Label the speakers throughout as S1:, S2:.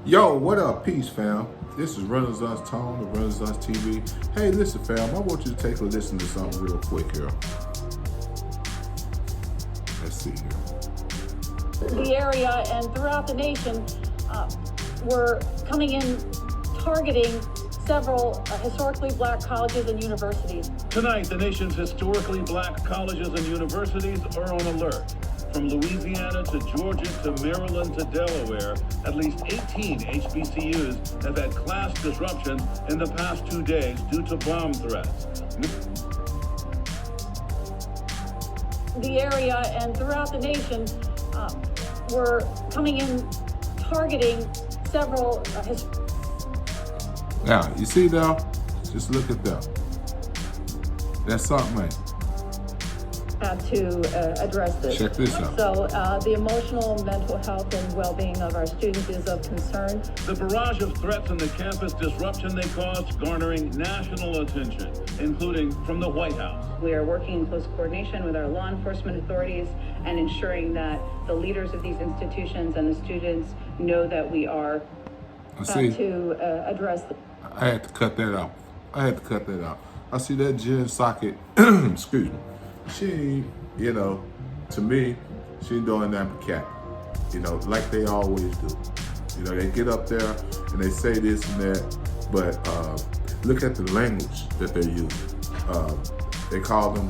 S1: Yo, what up, peace, fam? This is Renaissance Tone of Renaissance TV. Hey, listen, fam, I want you to take a listen to something real quick here. Let's see here.
S2: The area and throughout the nation were coming in targeting several historically black colleges and universities.
S3: Tonight, the nation's historically black colleges and universities are on alert. From Louisiana to Georgia to Maryland to Delaware, at least 18 HBCUs have had class disruption in the past 2 days due to bomb threats.
S2: The area and throughout the nation were coming in targeting several
S1: Now, you see now? Just look at that. That's something, man.
S2: To address this.
S1: Check this out.
S2: So the emotional, mental health, and well-being of our students is of concern.
S3: The barrage of threats and the campus disruption they caused garnering national attention, including from the White House.
S4: We are working in close coordination with our law enforcement authorities and ensuring that the leaders of these institutions and the students know that we are
S2: to address.
S1: I had to cut that out. I see that Jen Socket, excuse me, she, to me, she doing that for cat, like they always do. They get up there and they say this and that, but look at the language that they use. They call them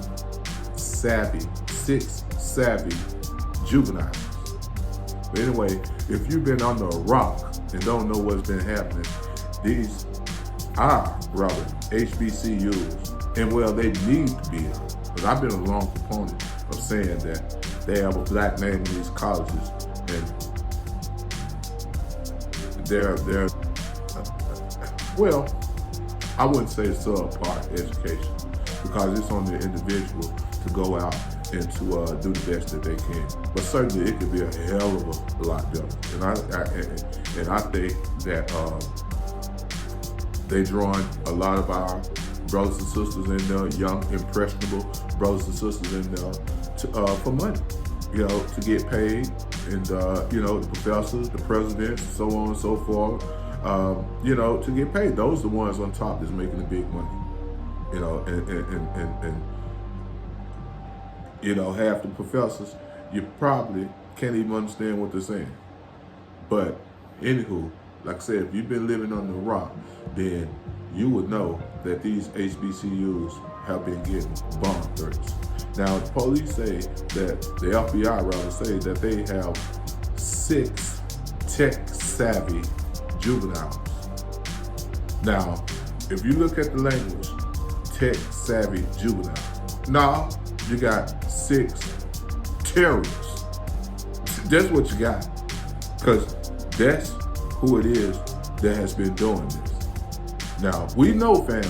S1: six savvy juveniles. But anyway, if you've been under a rock and don't know what's been happening, these are rather HBCUs, and well, they need to be on. Because I've been a long proponent of saying that they have a black name in these colleges, and they're well, I wouldn't say subpar education, because it's on the individual to go out and to do the best that they can. But certainly it could be a hell of a lot better. And I think that they drawing a lot of our brothers and sisters in there, young, impressionable brothers and sisters in there for money, to get paid. And, the professors, the presidents, so on and so forth, to get paid. Those are the ones on top that's making the big money, and half the professors, you probably can't even understand what they're saying. But anywho, like I said, if you've been living under a rock, then you would know that these HBCUs have been getting bomb threats. Now, the police say that, the FBI rather say that they have 6 tech-savvy juveniles. Now, if you look at the language, tech-savvy juvenile, now you got 6 terrorists. That's what you got, because that's who it is that has been doing this. Now, we know, fam,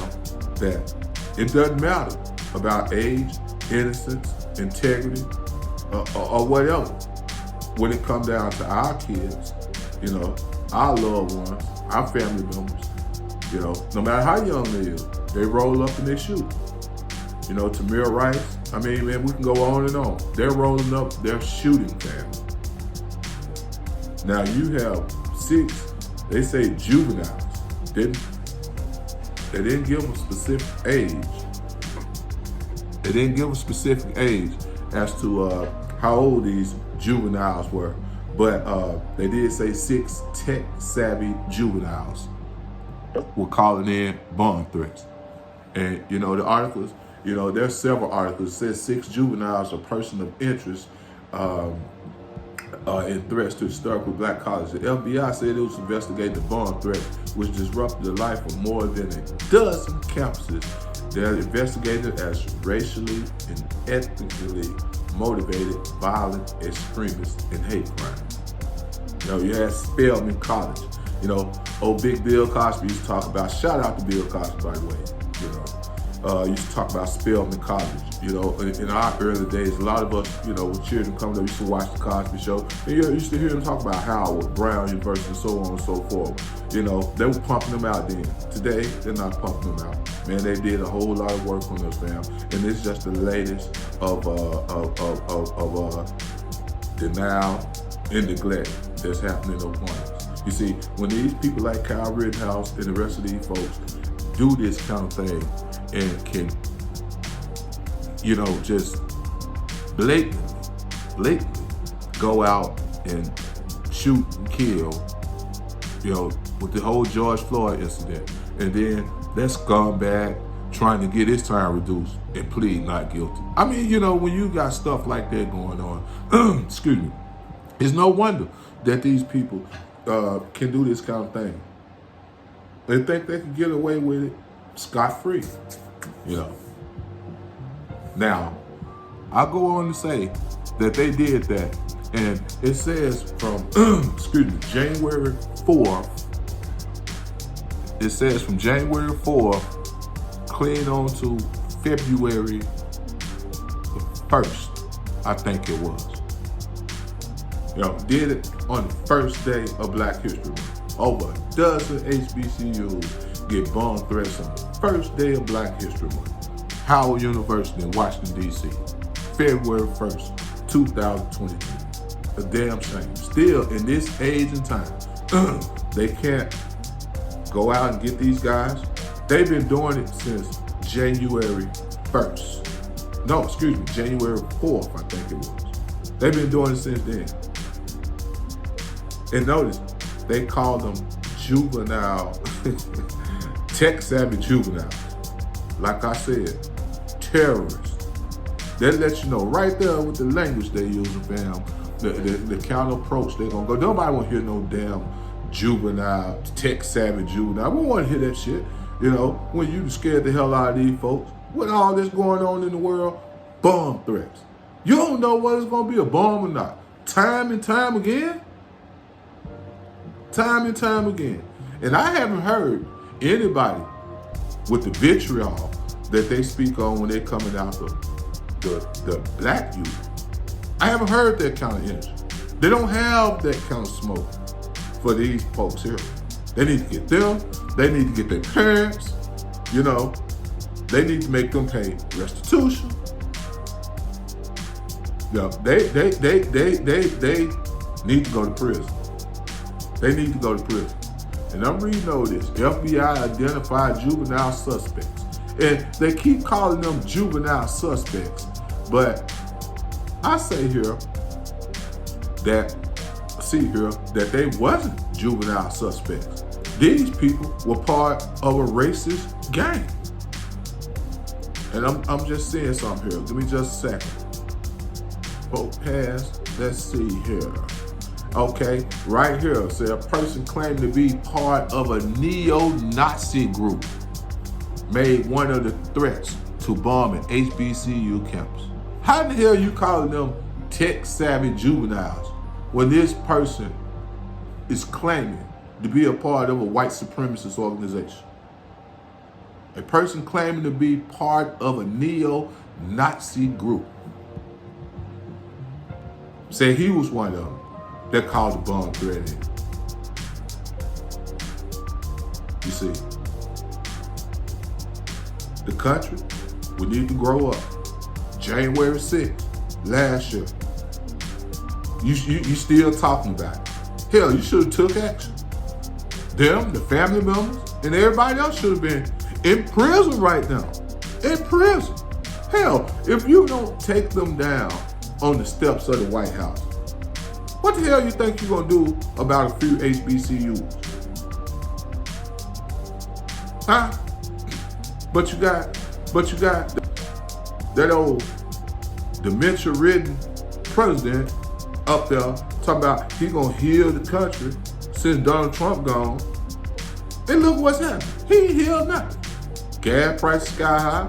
S1: that it doesn't matter about age, innocence, integrity, or whatever. When it comes down to our kids, our loved ones, our family members, no matter how young they is, they roll up and they shoot. Tamir Rice, we can go on and on. They're rolling up, they're shooting, fam. Now you have 6, they say juveniles. They didn't give them a specific age. They didn't give a specific age as to how old these juveniles were, but they did say 6 tech-savvy juveniles were calling in bomb threats. And the articles, there's several articles. It says 6 juveniles are person of interest in threats to historically black colleges. The FBI said it was investigating the bomb threat, which disrupted the life of more than a dozen campuses. They're investigated as racially and ethnically motivated violent extremists and hate crimes. You had Spelman College. Old Big Bill Cosby used to talk about, shout out to Bill Cosby, by the way, used to talk about Spelman College. In our early days, a lot of us, with children coming up, used to watch the Cosby Show, and you used to hear them talk about Howard, Brown University, and so on and so forth. They were pumping them out then. Today, they're not pumping them out. Man, they did a whole lot of work on us, fam. And it's just the latest of denial and neglect that's happening upon us. You see, when these people like Kyle Rittenhouse and the rest of these folks do this kind of thing and can, just blatantly go out and shoot and kill, with the whole George Floyd incident, and then that scumbag trying to get his time reduced and plead not guilty. I mean, when you got stuff like that going on, excuse me, it's no wonder that these people can do this kind of thing. They think they can get away with it scot-free, Now, I go on to say that they did that, and it says from, January 4th, it says from January 4th, clean on to February the 1st, I think it was. Did it on the first day of Black History Month. Over a dozen HBCUs get bomb threats on the first day of Black History Month. Howard University in Washington, D.C., February 1st, 2022. A damn shame. Still, in this age and time, they can't go out and get these guys. They've been doing it since January 1st. No, January 4th, I think it was. They've been doing it since then. And notice, they call them juvenile, tech-savvy juveniles. Like I said, terrorists. They let you know right there with the language they using, fam, the counter approach they're gonna go. Nobody want to hear no damn juvenile, tech-savvy juvenile. We don't want to hear that shit. When you scared the hell out of these folks, with all this going on in the world, bomb threats. You don't know whether it's gonna be a bomb or not. Time and time again. Time and time again. And I haven't heard anybody with the vitriol that they speak on when they're coming out the black youth. I haven't heard that kind of energy. They don't have that kind of smoke for these folks here. They need to get them. They need to get their parents. They need to make them pay restitution. They need to go to prison. They need to go to prison. And I'm reading all this. FBI identified juvenile suspects. And they keep calling them juvenile suspects. But I see here that they wasn't juvenile suspects. These people were part of a racist gang. And I'm just saying something here. Give me just a second. Past. Let's see here. Okay, right here, say a person claimed to be part of a neo-Nazi group made one of the threats to bomb an HBCU campus. How the hell you calling them tech-savvy juveniles when this person is claiming to be a part of a white supremacist organization? A person claiming to be part of a neo-Nazi group. Say he was one of them that called the bomb threat in. You see, the country, we need to grow up. January 6th, last year, you still talking about it. Hell, you should have took action. Them, the family members, and everybody else should have been in prison right now. In prison. Hell, if you don't take them down on the steps of the White House, what the hell you think you're gonna do about a few HBCUs? Huh? But you got that old dementia-ridden president up there talking about he gonna heal the country since Donald Trump gone. And look what's happening. He ain't healed nothing. Gas prices sky high.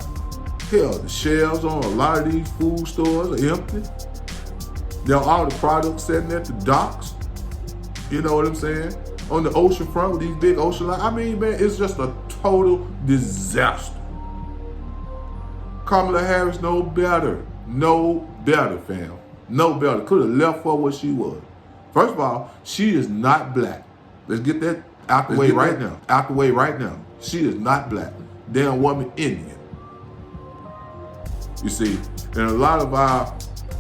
S1: Hell, the shelves on a lot of these food stores are empty. All the products sitting at the docks. You know what I'm saying? On the ocean front with these big ocean lines. I mean, man, it's just a total disaster. Kamala Harris, no better. No better, fam. No better. Could have left her what she was. First of all, she is not black. Let's get that out the way right now. Out the way right now. She is not black. Damn woman, Indian. You see, and a lot of our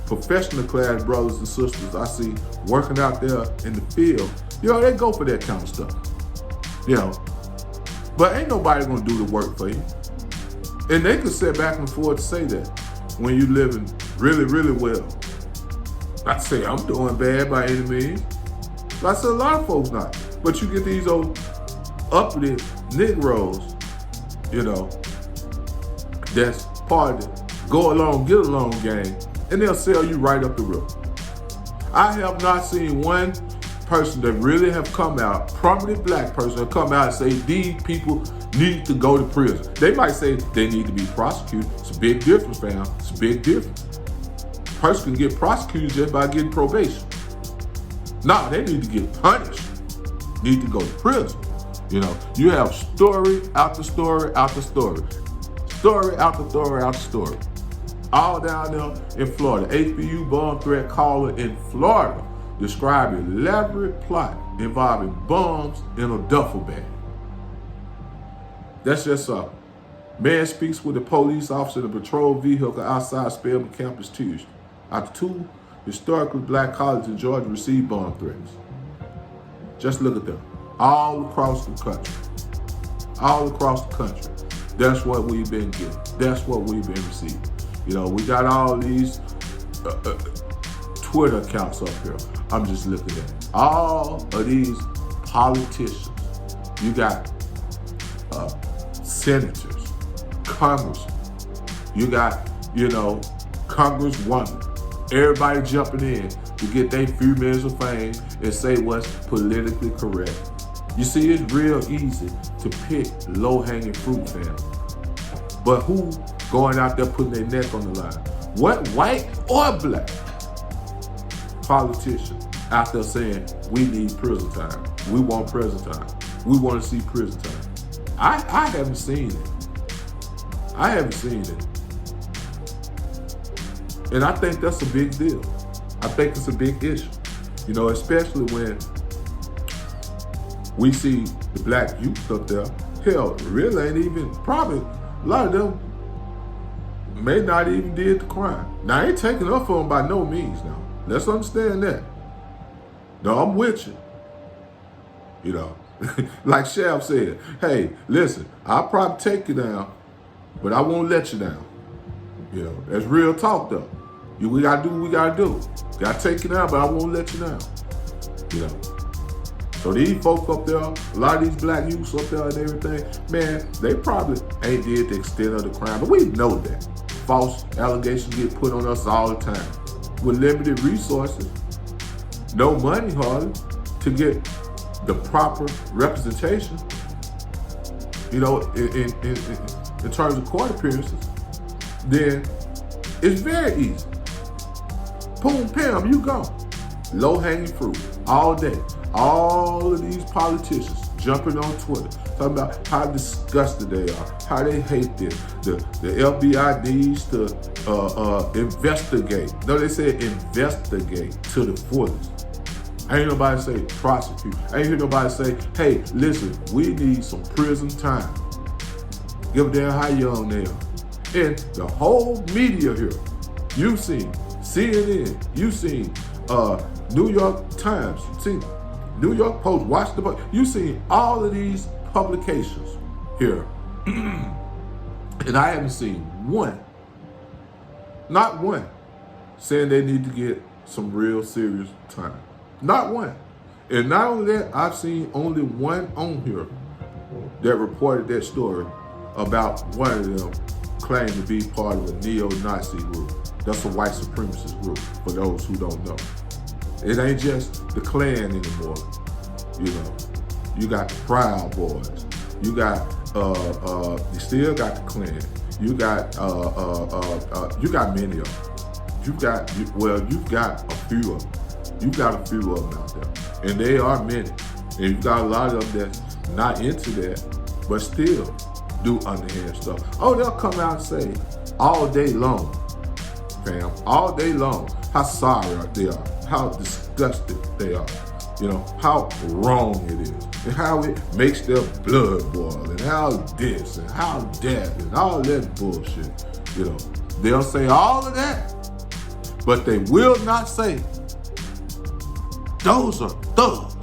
S1: professional class brothers and sisters I see working out there in the field, You know, they go for that kind of stuff. You know, but ain't nobody gonna do the work for you. And they can sit back and forth to say that when you living really, really well. Not to say I'm doing bad by any means. But I said a lot of folks not. But you get these old uppity Negroes, you know, that's part of the go along, get along gang, and they'll sell you right up the river. I have not seen one person that really have come out, prominent black person, have come out and say these people need to go to prison. They might say they need to be prosecuted. It's a big difference, fam. It's a big difference. A person can get prosecuted just by getting probation. No, they need to get punished. Need to go to prison. You know, you have story after story after story. Story after story after story. All down there in Florida. HBCU bomb threat caller in Florida described an elaborate plot involving bombs in a duffel bag. That's just a man speaks with a police officer in a patrol vehicle outside Spelman campus Tuesday after two historically black colleges in Georgia received bomb threats. Just look at them. All across the country. All across the country. That's what we've been getting. That's what we've been receiving. You know, we got all these Twitter accounts up here. I'm just looking at it. All of these politicians. You got senators, congressmen. You got, you know, congresswomen. Everybody jumping in to get their few minutes of fame and say what's politically correct. You see, it's real easy to pick low-hanging fruit, fam. But who going out there putting their neck on the line? What white or black politician out there saying we need prison time? We want prison time. We want to see prison time. I haven't seen it. I haven't seen it. And I think that's a big deal. I think it's a big issue. You know, especially when we see the black youth up there. Hell, really ain't even, probably a lot of them may not even did the crime. Now, I ain't taking up for them by no means now. Let's understand that. No, I'm with you. You know, like Shab said, hey, listen, I'll probably take you down, but I won't let you down. You know, that's real talk though. We gotta do what we gotta do. Gotta take you down, but I won't let you down. You know. So these folk up there, a lot of these black youths up there and everything, man, they probably ain't did the extent of the crime, but we know that. False allegations get put on us all the time. With limited resources, no money hardly to get the proper representation, you know, in terms of court appearances, then it's very easy. Boom, bam, you go. Low-hanging fruit all day. All of these politicians jumping on Twitter, talking about how disgusted they are, how they hate this. The FBI needs to investigate. No, they said investigate to the fullest. Ain't nobody say prosecute. Ain't hear nobody say, hey, listen, we need some prison time. Give a damn how young they are. And the whole media here, you've seen CNN, you've seen New York Times, you've seen New York Post, Washington Post, you've seen all of these publications here. And I haven't seen one, not one, saying they need to get some real serious time. Not one. And not only that, I've seen only one on here that reported that story about one of them claiming to be part of a neo-Nazi group. That's a white supremacist group, for those who don't know. It ain't just the Klan anymore. You know, you got the Proud Boys. You got, you still got the Klan. You got many of them. You've got a few of them. You got a few of them out there, and they are many. And you got a lot of them that's not into that, but still do underhand stuff. Oh, they'll come out and say all day long, fam, all day long, how sorry they are, how disgusted they are, you know, how wrong it is, and how it makes their blood boil, and how this, and how that, and all that bullshit. You know, they'll say all of that, but they will not say those are thugs.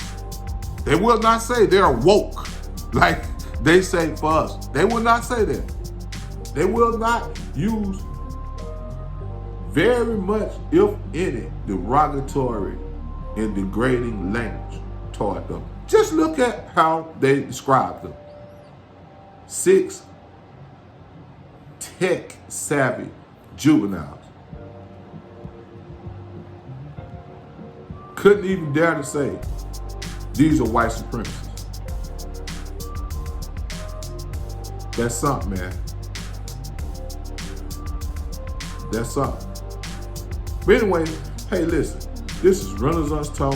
S1: They will not say they're woke like they say for us. They will not say that. They will not use very much, if any, derogatory and degrading language toward them. Just look at how they describe them. 6 tech-savvy juveniles. Couldn't even dare to say these are white supremacists. That's something, man. That's something. But anyway, hey, listen. This is Renaissance Tone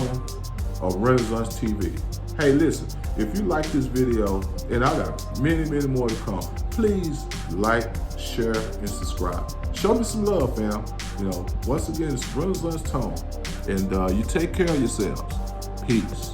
S1: of Renaissance TV. Hey, listen. If you like this video, and I got many, many more to come, please like, share, and subscribe. Show me some love, fam. You know, once again, it's Renaissance Tone. And you take care of yourselves. Peace.